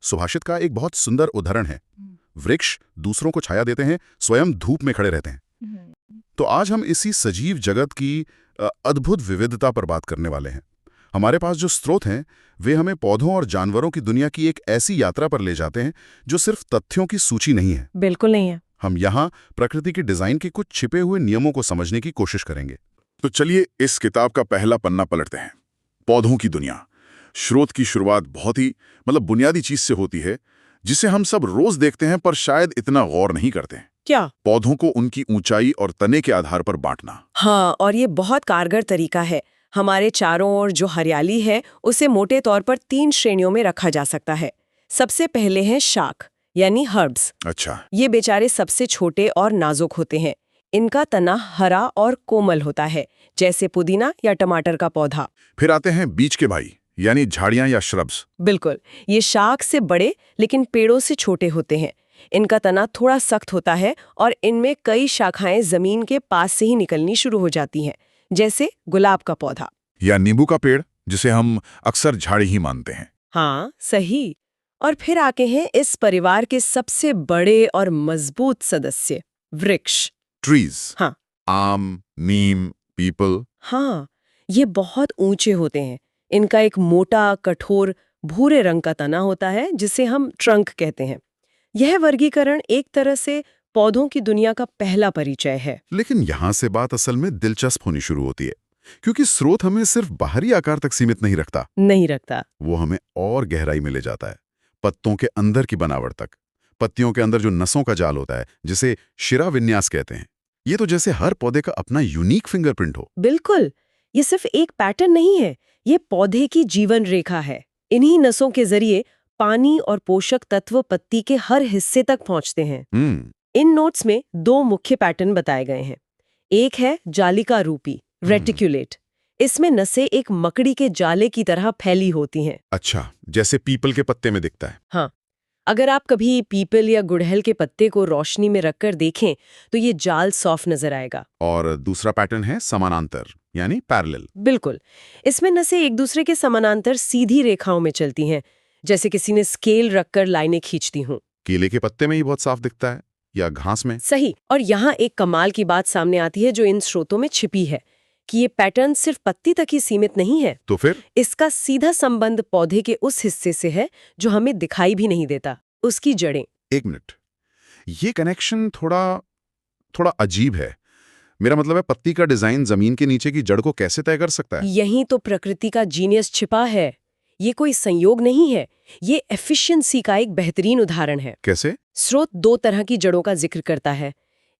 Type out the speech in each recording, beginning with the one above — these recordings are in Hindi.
सुभाषित का एक बहुत सुंदर उदाहरण है। वृक्ष दूसरों को छाया देते हैं, स्वयं धूप में खड़े रहते हैं। तो आज हम इसी सजीव जगत की अद्भुत विविधता पर बात करने वाले हैं। हमारे पास जो स्रोत हैं वे हमें पौधों और जानवरों की दुनिया की एक ऐसी यात्रा पर ले जाते हैं जो सिर्फ तथ्यों की सूची नहीं है। बिल्कुल नहीं है। हम यहाँ प्रकृति की डिजाइन के कुछ छिपे हुए नियमों को समझने की कोशिश करेंगे। तो चलिए इस किताब का पहला पन्ना पलटते हैं। पौधों की दुनिया। स्रोत की शुरुआत बहुत ही बुनियादी चीज से होती है, जिसे हम सब रोज देखते हैं पर शायद इतना गौर नहीं करते। क्या? पौधों को उनकी ऊंचाई और तने के आधार पर बांटना। हाँ, और ये बहुत कारगर तरीका है। हमारे चारों ओर जो हरियाली है उसे मोटे तौर पर 3 श्रेणियों में रखा जा सकता है। सबसे पहले हैं शाक यानी हर्ब्स। अच्छा। ये बेचारे सबसे छोटे और नाजुक होते हैं। इनका तना हरा और कोमल होता है, जैसे पुदीना या टमाटर का पौधा। फिर आते हैं बीच के भाई यानी झाड़ियां या श्रब्स। बिल्कुल, ये शाक से बड़े लेकिन पेड़ों से छोटे होते हैं। इनका तना थोड़ा सख्त होता है और इनमें कई शाखाएं जमीन के पास से ही निकलनी शुरू हो जाती हैं, जैसे गुलाब का पौधा या नींबू का पेड़, जिसे हम अक्सर झाड़ी ही मानते हैं। हाँ, सही। और फिर आके हैं इस परिवार के सबसे बड़े और मजबूत सदस्य, वृक्ष। ट्रीज। हाँ। आम, नीम, पीपल। हाँ, ये बहुत ऊंचे होते हैं। इनका एक मोटा, कठोर, भूरे रंग का तना होता है, जिसे हम ट्रंक कहते हैं। यह वर्गीकरण एक तरह से पौधों की दुनिया का पहला परिचय है। लेकिन यहाँ से बात असल में दिलचस्प होनी शुरू होती है, क्योंकि स्रोत हमें सिर्फ बाहरी आकार तक सीमित नहीं रखता। वो हमें और गहराई में ले जाता है, पत्तों के अंदर की बनावट तक। पत्तियों के अंदर जो नसों का जाल होता है, जिसे शिरा विन्यास कहते हैं। ये तो जैसे हर पौधे का अपना यूनिक फिंगरप्रिंट हो। बिल्कुल, ये सिर्फ एक पैटर्न नहीं है, ये पौधे की जीवन रेखा है। इन्हीं नसों के जरिए पानी और पोषक तत्व पत्ती के हर हिस्से तक पहुंचते हैं। इन नोट्स में 2 मुख्य पैटर्न बताए गए हैं। एक है जालिका रूपी, रेटिकुलेट। इसमें नसें एक मकड़ी के जाले की तरह फैली होती हैं। अच्छा, जैसे पीपल के पत्ते में दिखता है। हाँ, अगर आप कभी पीपल या गुड़हल के पत्ते को रोशनी में रखकर देखें तो ये जाल सॉफ्ट नजर आएगा। और दूसरा पैटर्न है समानांतर यानी पैरेलल। बिल्कुल, इसमें नसें एक दूसरे के समानांतर सीधी रेखाओं में चलती हैं, जैसे किसी ने स्केल रखकर लाइनें खींचती हों। केले के पत्ते में ही बहुत साफ दिखता है, या घास में। सही। और यहाँ एक कमाल की बात सामने आती है जो इन स्रोतों में छिपी है, कि ये पैटर्न सिर्फ पत्ती तक ही सीमित नहीं है। तो फिर इसका सीधा संबंध पौधे के उस हिस्से से है जो हमें दिखाई भी नहीं देता, उसकी जड़ें। एक मिनट, ये कनेक्शन थोड़ा अजीब है। मेरा मतलब है, पत्ती का डिजाइन जमीन के नीचे की जड़ को कैसे तय कर सकता है? यहीं तो प्रकृति का जीनियस छिपा है। ये कोई संयोग नहीं है, ये एफिशिएंसी का एक बेहतरीन उदाहरण है। कैसे? स्रोत 2 तरह की जड़ों का जिक्र करता है।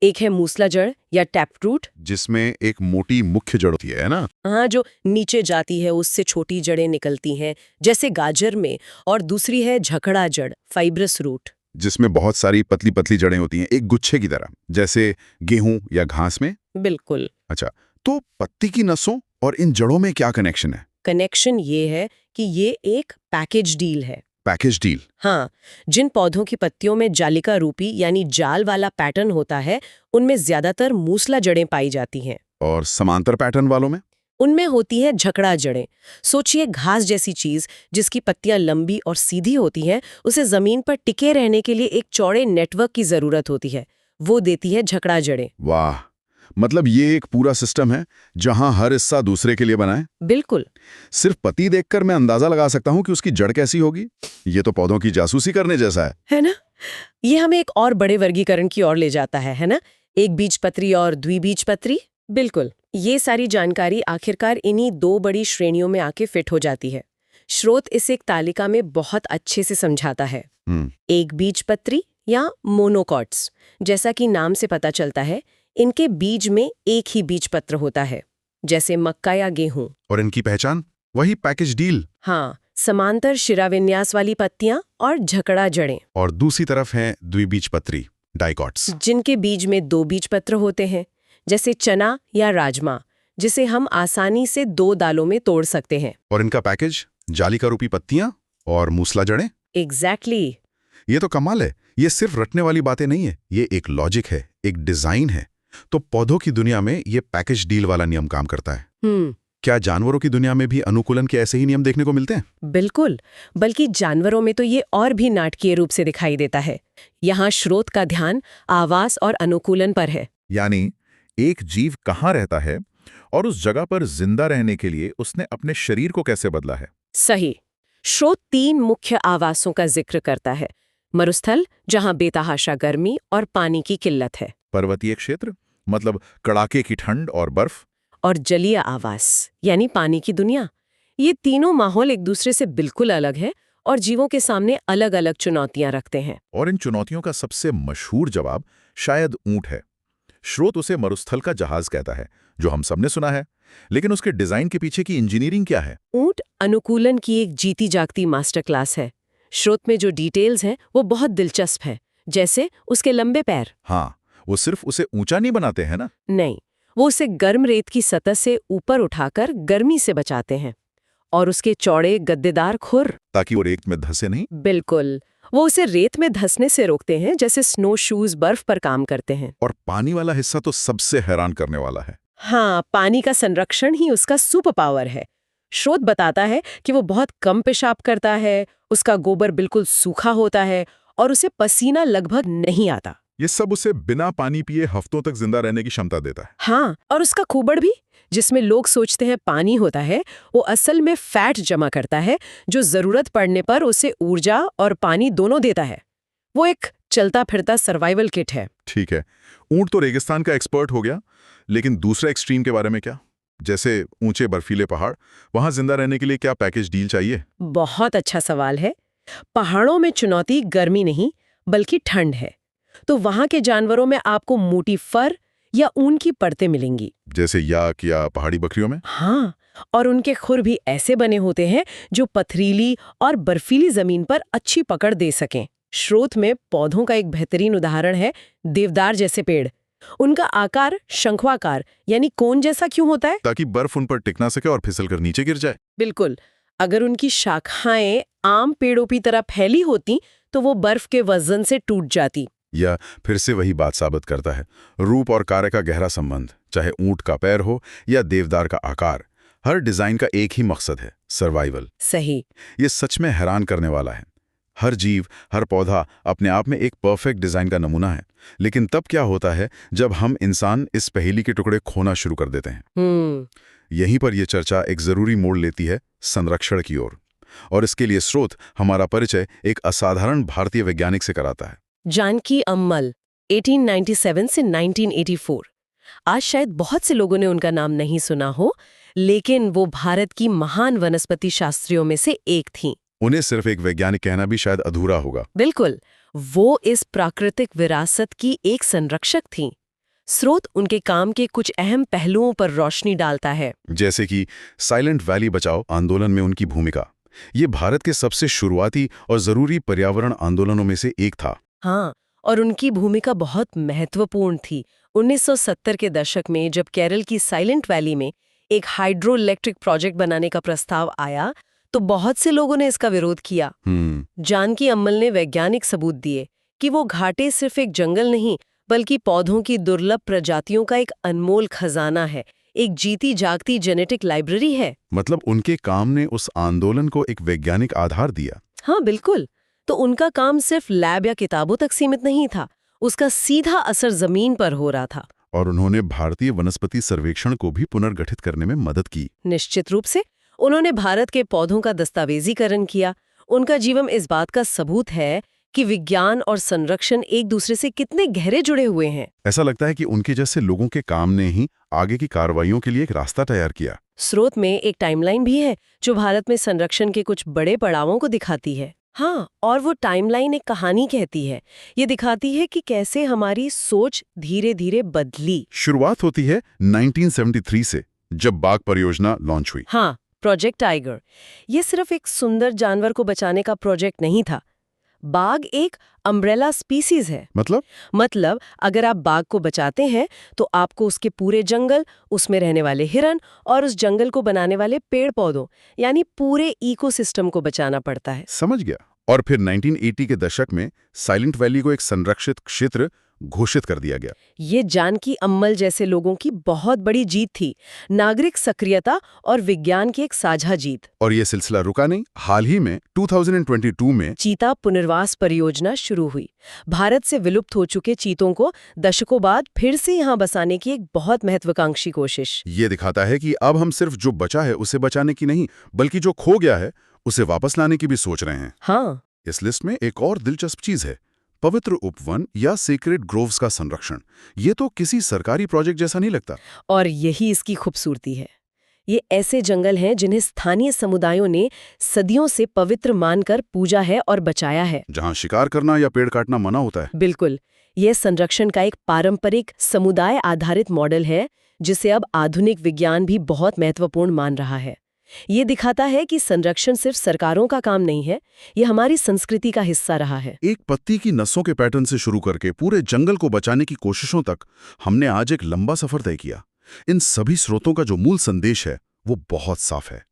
एक है मूसला जड़ या टैपरूट, जिसमें एक मोटी मुख्य जड़ होती है ना? हाँ, जो नीचे जाती है, उससे छोटी जड़ें निकलती हैं, जैसे गाजर में। और दूसरी है झकड़ा जड़, फाइब्रस रूट, जिसमें बहुत सारी पतली पतली जड़ें होती हैं, एक गुच्छे की तरह, जैसे गेहूं या घास में। बिल्कुल। अच्छा, तो पत्ती की नसों और इन जड़ों में क्या कनेक्शन है? कनेक्शन ये है कि ये एक पैकेज डील है। Package deal? हाँ, जिन पौधों की पत्तियों में जालिका रूपी यानी जाल वाला पैटर्न होता है, उनमें ज्यादातर मूसला जड़ें पाई जाती हैं। और समांतर पैटर्न वालों में? उनमें होती हैं झकड़ा जड़ें। सोचिए, घास जैसी चीज जिसकी पत्तियां लंबी और सीधी होती हैं, उसे जमीन पर टिके रहने के लिए एक चौड़े नेटवर्क की जरूरत होती है। वो देती है झकड़ा जड़ें। वाह, मतलब ये एक पूरा सिस्टम है जहां हर हिस्सा दूसरे के लिए बना है। बिल्कुल। सिर्फ पत्ती देखकर मैं अंदाजा लगा सकता हूं कि उसकी जड़ कैसी होगी। ये तो पौधों की जासूसी करने जैसा है ना? ये हमें एक और बड़े वर्गीकरण की ओर ले जाता है ना? एक बीजपत्री और द्विबीजपत्री। बिल्कुल, ये सारी जानकारी आखिरकार इन्हीं 2 बड़ी श्रेणियों में आके फिट हो जाती है। स्रोत इसे एक तालिका में बहुत अच्छे से समझाता है। एक बीजपत्री या मोनोकॉट्स, जैसा कि नाम से पता चलता है, इनके बीज में एक ही बीजपत्र होता है, जैसे मक्का या गेहूं। और इनकी पहचान? वही पैकेज डील। हाँ, समांतर शिराविन्यास वाली पत्तियां और झकड़ा जड़ें। और दूसरी तरफ हैं द्विबीजपत्री, डाइकॉट्स, जिनके बीज में 2 बीजपत्र होते हैं, जैसे चना या राजमा, जिसे हम आसानी से 2 दालों में तोड़ सकते हैं। और इनका पैकेज? जालिका रूपी पत्तियां और मूसला जड़ें। एग्जैक्टली। ये तो कमाल है। ये सिर्फ रटने वाली बातें नहीं है, ये एक लॉजिक है, एक डिजाइन है। तो पौधों की दुनिया में ये पैकेज डील वाला नियम काम करता है। क्या जानवरों की दुनिया में भी अनुकूलन के ऐसे ही नियम देखने को मिलते हैं? बिल्कुल, बल्कि जानवरों में तो ये और भी नाटकीय रूप से दिखाई देता है। यहाँ स्रोत का ध्यान आवास और अनुकूलन पर है। यानी एक जीव कहाँ रहता है और उस जगह पर जिंदा रहने के लिए उसने अपने शरीर को कैसे बदला है। सही। स्रोत 3 मुख्य आवासों का जिक्र करता है। मरुस्थल, जहाँ बेतहाशा गर्मी और पानी की किल्लत है, पर्वतीय क्षेत्र, मतलब कड़ाके की ठंड और बर्फ, और जलीय आवास, यानी पानी की दुनिया। ये तीनों माहौल एक दूसरे से बिल्कुल अलग है और जीवों के सामने अलग-अलग चुनौतियां रखते हैं। और इन चुनौतियों का सबसे मशहूर जवाब शायद ऊंट है। स्रोत उसे मरुस्थल का जहाज कहता है, जो हम सबने सुना है, लेकिन उसके डिजाइन के पीछे की इंजीनियरिंग क्या है? ऊंट अनुकूलन की एक जीती जागती मास्टर क्लास है। स्रोत में जो डिटेल्स हैं वो बहुत दिलचस्प है, जैसे उसके लंबे पैर। हाँ, वो सिर्फ उसे ऊंचा नहीं बनाते हैं ना। नहीं, वो उसे गर्म रेत की सतह से ऊपर उठाकर गर्मी से बचाते हैं। और उसके चौड़े गद्देदार खुर, ताकि वो रेत में धंसे नहीं। बिल्कुल, वो उसे रेत में धंसने से रोकते हैं, जैसे स्नो शूज बर्फ पर काम करते हैं। और पानी वाला हिस्सा तो सबसे हैरान करने वाला है। हाँ, पानी का संरक्षण ही उसका सुपर पावर है। स्रोत बताता है कि वो बहुत कम पेशाब करता है, उसका गोबर बिल्कुल सूखा होता है और उसे पसीना लगभग नहीं आता। ये सब उसे बिना पानी पिए हफ्तों तक जिंदा रहने की क्षमता देता है। हाँ, और उसका खूबड़ भी, जिसमें लोग सोचते हैं पानी होता है, वो असल में फैट जमा करता है, जो जरूरत पड़ने पर उसे ऊर्जा और पानी दोनों देता है। वो एक चलता फिरता सर्वाइवल किट है। ठीक है, ऊंट तो रेगिस्तान का एक्सपर्ट हो गया, लेकिन दूसरा एक्सट्रीम के बारे में क्या? जैसे ऊंचे बर्फीले पहाड़, वहां जिंदा रहने के लिए क्या पैकेज डील चाहिए? बहुत अच्छा सवाल है। पहाड़ों में चुनौती गर्मी नहीं, बल्कि ठंड है। तो वहां के जानवरों में आपको मोटी फर या ऊन की परतें मिलेंगी, जैसे याक या पहाड़ी बकरियों में। हाँ, और उनके खुर भी ऐसे बने होते हैं जो पथरीली और बर्फीली जमीन पर अच्छी पकड़ दे सकें। स्रोत में पौधों का एक बेहतरीन उदाहरण है देवदार जैसे पेड़। उनका आकार शंखवाकार यानी कोन जैसा क्यों होता है? ताकि बर्फ उन पर टिक ना सके और फिसल कर नीचे गिर जाए। बिल्कुल, अगर उनकी शाखाएं आम पेड़ों की तरह फैली होती तो वो बर्फ के वजन से टूट जाती। या फिर से वही बात साबित करता है, रूप और कार्य का गहरा संबंध। चाहे ऊंट का पैर हो या देवदार का आकार, हर डिजाइन का एक ही मकसद है, सर्वाइवल। सही। ये सच में हैरान करने वाला है। हर जीव, हर पौधा अपने आप में एक परफेक्ट डिजाइन का नमूना है। लेकिन तब क्या होता है जब हम इंसान इस पहेली के टुकड़े खोना शुरू कर देते हैं? यहीं पर यह चर्चा एक जरूरी मोड़ लेती है, संरक्षण की ओर। और इसके लिए स्रोत हमारा परिचय एक असाधारण भारतीय वैज्ञानिक से कराता है। जानकी अम्मल, 1897 से 1984। आज शायद बहुत से लोगों ने उनका नाम नहीं सुना हो, लेकिन वो भारत की महान वनस्पति शास्त्रियों में से एक थीं। उन्हें सिर्फ एक वैज्ञानिक कहना भी शायद अधूरा होगा। बिल्कुल, वो इस प्राकृतिक विरासत की एक संरक्षक थीं। स्रोत उनके काम के कुछ अहम पहलुओं पर रोशनी डालता है, जैसे कि साइलेंट वैली बचाओ आंदोलन में उनकी भूमिका। ये भारत के सबसे शुरुआती और जरूरी पर्यावरण आंदोलनों में से एक था। हाँ, और उनकी भूमिका बहुत महत्वपूर्ण थी। 1970 के दशक में जब केरल की साइलेंट वैली में एक हाइड्रो इलेक्ट्रिक प्रोजेक्ट बनाने का प्रस्ताव आया, तो बहुत से लोगों ने इसका विरोध किया। जानकी अम्मल ने वैज्ञानिक सबूत दिए कि वो घाटे सिर्फ एक जंगल नहीं, बल्कि पौधों की दुर्लभ प्रजातियों का एक अनमोल खजाना है, एक जीती जागती जेनेटिक लाइब्रेरी है। मतलब उनके काम ने उस आंदोलन को एक वैज्ञानिक आधार दिया। हाँ, बिल्कुल। तो उनका काम सिर्फ लैब या किताबों तक सीमित नहीं था, उसका सीधा असर जमीन पर हो रहा था। और उन्होंने भारतीय वनस्पति सर्वेक्षण को भी पुनर्गठित करने में मदद की। निश्चित रूप से उन्होंने भारत के पौधों का दस्तावेजीकरण किया। उनका जीवन इस बात का सबूत है कि विज्ञान और संरक्षण एक दूसरे से कितने गहरे जुड़े हुए हैं। ऐसा लगता है कि उनके जैसे लोगों के काम ने ही आगे की कार्रवाइयों के लिए एक रास्ता तैयार किया। स्रोत में एक टाइमलाइन भी है जो भारत में संरक्षण के कुछ बड़े पड़ावों को दिखाती है। हाँ, और वो टाइमलाइन एक कहानी कहती है। ये दिखाती है कि कैसे हमारी सोच धीरे धीरे बदली। शुरुआत होती है 1973 से, जब बाघ परियोजना लॉन्च हुई। हाँ, प्रोजेक्ट टाइगर। ये सिर्फ एक सुंदर जानवर को बचाने का प्रोजेक्ट नहीं था। बाघ एक अम्ब्रेला स्पीसीज है। मतलब अगर आप बाघ को बचाते हैं तो आपको उसके पूरे जंगल, उसमें रहने वाले हिरन और उस जंगल को बनाने वाले पेड़ पौधों, यानी पूरे इकोसिस्टम को बचाना पड़ता है। समझ गया। और फिर 1980 के दशक में साइलेंट वैली को एक संरक्षित क्षेत्र घोषित कर दिया गया। ये जानकी अम्मल जैसे लोगों की बहुत बड़ी जीत थी, नागरिक सक्रियता और विज्ञान की एक साझा जीत। और ये सिलसिला रुका नहीं। हाल ही में 2022 में चीता पुनर्वास परियोजना शुरू हुई। भारत से विलुप्त हो चुके चीतों को दशकों बाद फिर से यहाँ बसाने की एक बहुत महत्वाकांक्षी कोशिश। ये दिखाता है कि अब हम सिर्फ जो बचा है उसे बचाने की नहीं, बल्कि जो खो गया है उसे वापस लाने की भी सोच रहे हैं। हाँ, इस लिस्ट में एक और दिलचस्प चीज है, पवित्र उपवन या सेक्रेड ग्रोव्स का संरक्षण। ये तो किसी सरकारी प्रोजेक्ट जैसा नहीं लगता। और यही इसकी खूबसूरती है। ये ऐसे जंगल हैं जिन्हें स्थानीय समुदायों ने सदियों से पवित्र मानकर पूजा है और बचाया है। जहां शिकार करना या पेड़ काटना मना होता है। बिल्कुल, यह संरक्षण का एक पारंपरिक समुदाय आधारित मॉडल है जिसे अब आधुनिक विज्ञान भी बहुत महत्वपूर्ण मान रहा है। ये दिखाता है कि संरक्षण सिर्फ सरकारों का काम नहीं है, ये हमारी संस्कृति का हिस्सा रहा है। एक पत्ती की नसों के पैटर्न से शुरू करके पूरे जंगल को बचाने की कोशिशों तक हमने आज एक लंबा सफर तय किया। इन सभी स्रोतों का जो मूल संदेश है वो बहुत साफ है।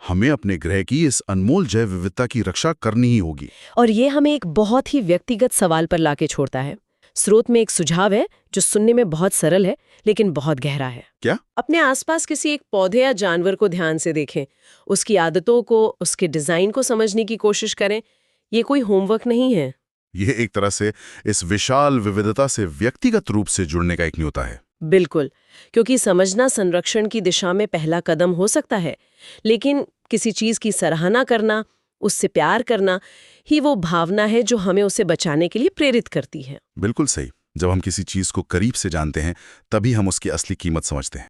हमें अपने ग्रह की इस अनमोल जैव विविधता की रक्षा करनी ही होगी। और ये हमें एक बहुत ही व्यक्तिगत सवाल पर लाके छोड़ता है। स्रोत में एक सुझाव है जो सुनने में बहुत सरल है लेकिन बहुत गहरा है। क्या? अपने आसपास किसी एक पौधे या जानवर को ध्यान से देखें, उसकी आदतों को, उसके डिजाइन को समझने की कोशिश करें। ये कोई होमवर्क नहीं है। ये एक तरह से इस विशाल विविधता से व्यक्तिगत रूप से जुड़ने का एक न्योता है। बिल्कुल, क्योंकि समझना संरक्षण की दिशा में पहला कदम हो सकता है, लेकिन किसी चीज की सराहना करना, उससे प्यार करना ही वो भावना है जो हमें उसे बचाने के लिए प्रेरित करती है। बिल्कुल सही। जब हम किसी चीज को करीब से जानते हैं तभी हम उसकी असली कीमत समझते हैं।